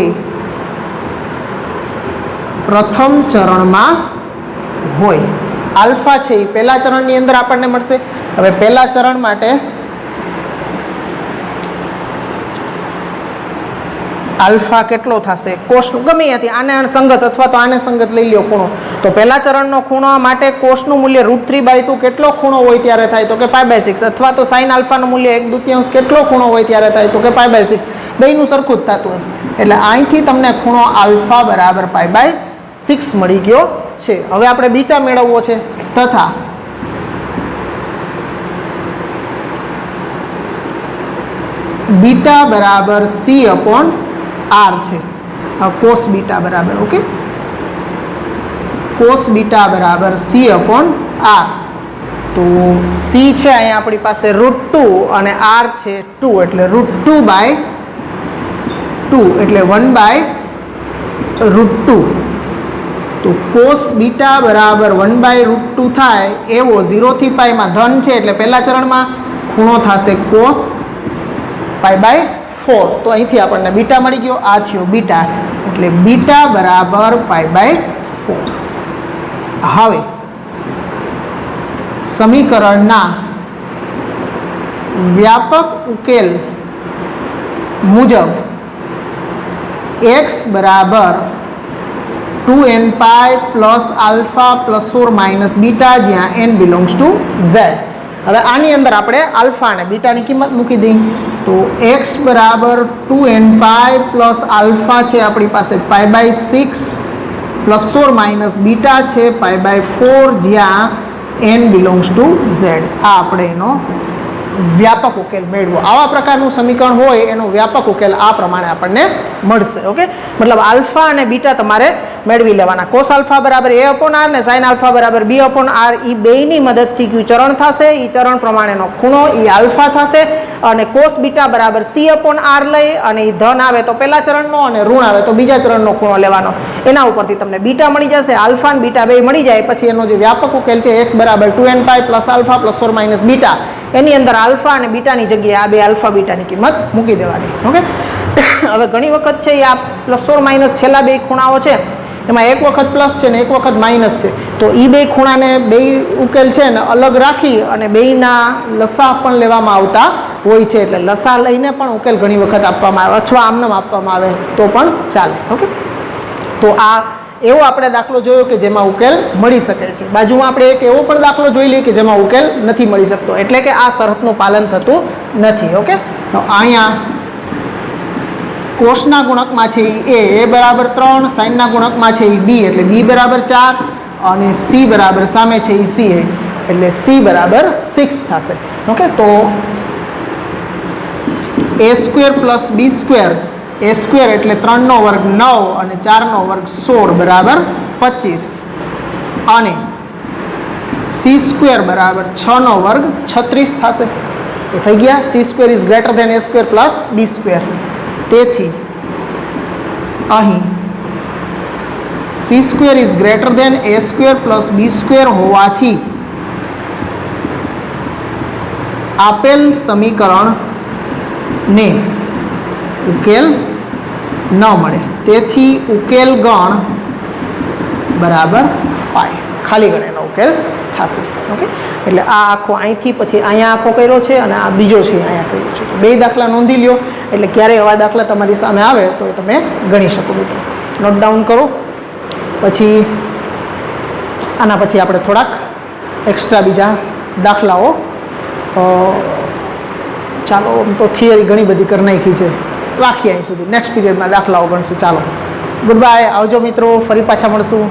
પ્રથમ ચરણમાં હોય. આલ્ફા છે એ પહેલા ચરણની અંદર આપણને મળશે. હવે પહેલા ચરણ માટે આલ્ફા કેટલો થશે, કોષનું ગમે ત્યાંથી આને સંગત અથવા તો આને સંગત લઈ લ્યો ખૂણો. તો પહેલા ચરણનો ખૂણો માટે કોષનું મૂલ્ય √3/2 કેટલો ખૂણો હોય ત્યારે થાય તો કે π/6, અથવા તો સાઇન આલ્ફાનું મૂલ્ય 1/2 કેટલો ખૂણો હોય ત્યારે થાય તો કે π/6. બેયનું સરખું જ થતું હશે. એટલે અહીંથી તમને ખૂણો આલ્ફા બરાબર π/6 મળી ગયો છે. હવે આપણે બીટા મેળવવો છે. તથા બીટા બરાબર સી અપોન આર છે. કોસ બીટા બરાબર, ઓકે, કોસ બીટા બરાબર સી અપોન આર. તો સી છે અહીંયા આપણી પાસે √2 અને આર છે 2 એટલે √2/2 એટલે 1/√2. તો કોસ બીટા બરાબર 1/√2 થાય એવો 0 થી πમાં ધન છે એટલે પહેલા ચરણમાં ખૂણો થશે કોસ π/4. તો અહીંથી આપણને બીટા મળી ગયો. આ થયો બીટા, એટલે બીટા બરાબર π/4. હવે સમીકરણના વ્યાપક ઉકેલ મુજબ x બરાબર 2nπ plus alpha plus or minus beta, જ્યાં n બિલોંગ્સ ટુ z. હવે આની અંદર આપણે આલ્ફા અને બીટાની કિંમત મૂકી દઈએ. તો x બરાબર 2nπ પ્લસ આલ્ફા છે આપણી પાસે π/6 પ્લસ ઓર માઇનસ બીટા છે π/4, જ્યાં n બિલોંગ્સ ટુ z. આ આપણે એનો વ્યાપક ઉકેલ મેળવો. આવા પ્રકારનું સમીકરણ હોય એનો વ્યાપક ઉકેલ આ પ્રમાણે આપણને મળશે. ઓકે, મતલબ આલ્ફા અને બીટા તમારે મેળવી લેવાના. કોસ આલ્ફા બરાબર એ અપોન આર ને સાઇન આલ્ફા બરાબર બી અપોન આર, એ બેયની મદદથી કયું ચરણ થશે, એ ચરણ પ્રમાણેનો ખૂણો એ આલ્ફા થશે. અને કોસ બીટા બરાબર સી અપોન આર લઈ અને એ ધન આવે તો પહેલા ચરણનો અને ઋણ આવે તો બીજા ચરણનો ખૂણો લેવાનો. એના ઉપરથી તમને બીટા મળી જશે. આલ્ફા અને બીટા બે મળી જાય પછી એનો જે વ્યાપક ઉકેલ છે x બરાબર 2nπ plus alpha plus or minus beta, એની અંદર આલ્ફા અને બીટાની જગ્યાએ આ બે આલ્ફા બીટાની કિંમત મૂકી દેવાની. ઓકે, હવે ઘણી વખત છે એ આ પ્લસ ઓર માઇનસ છેલ્લા બે ખૂણાઓ છે એમાં એક વખત પ્લસ છે ને એક વખત માઇનસ છે, તો એ બે ખૂણાને બે ઉકેલ છે ને અલગ રાખી અને બેયના લસા પણ લેવામાં આવતા હોય છે. એટલે લસા લઈને પણ ઉકેલ ઘણી વખત આપવામાં આવે અથવા આમનામ આપવામાં આવે તો પણ ચાલે. ઓકે, તો આ એવો આપણે દાખલો જોયો કે જેમાં ઉકેલ મળી શકે છે. બાજુમાં આપણે એક એવો પણ દાખલો જોઈ લઈએ કે જેમાં ઉકેલ નથી મળી શકતો, એટલે કે આ શરતનું પાલન થતું નથી. ઓકે, તો અહીંયા કોસના ગુણકમાં છે એ બરાબર 3, સાઇનના ગુણકમાં છે એ બી એટલે બી બરાબર 4 અને સી બરાબર સામે છે એ સી એટલે સી બરાબર 6 થશે. ઓકે, તો એ સ્ક્વેર પ્લસ બી સ્ક્વેર, એ સ્ક્વેર એટલે 3નો વર્ગ 9 અને 4નો વર્ગ 16 બરાબર 25 અને સી સ્ક્વેર બરાબર 6નો વર્ગ 36 થશે. તો થઈ ગયા c square is greater than a square plus b square. તેથી અહીં c square is greater than a square plus b square હોવાથી આપેલ સમીકરણને ઉકેલ ન મળે. તેથી ઉકેલ ગણ બરાબર 5, ખાલી ગણ એનો ઉકેલ થશે. ઓકે, એટલે આ આખો અહીંથી પછી અહીંયા આખો કર્યો છે અને આ બીજો છે અહીંયા કર્યો છે. બે દાખલા નોંધી લ્યો એટલે ક્યારેય આવા દાખલા તમારી સામે આવે તો એ તમે ગણી શકો. મિત્રો નોટ ડાઉન કરો. પછી આના પછી આપણે થોડાક એક્સ્ટ્રા બીજા દાખલાઓ, ચાલો આમ તો થિયરી ઘણી બધી કરી નાખી છે, રાખીએ અહીં સુધી. નેક્સ્ટ પીરિયડમાં દાખલાઓ ગણશું. ચાલો, ગુડ બાય, આવજો મિત્રો, ફરી પાછા મળશું.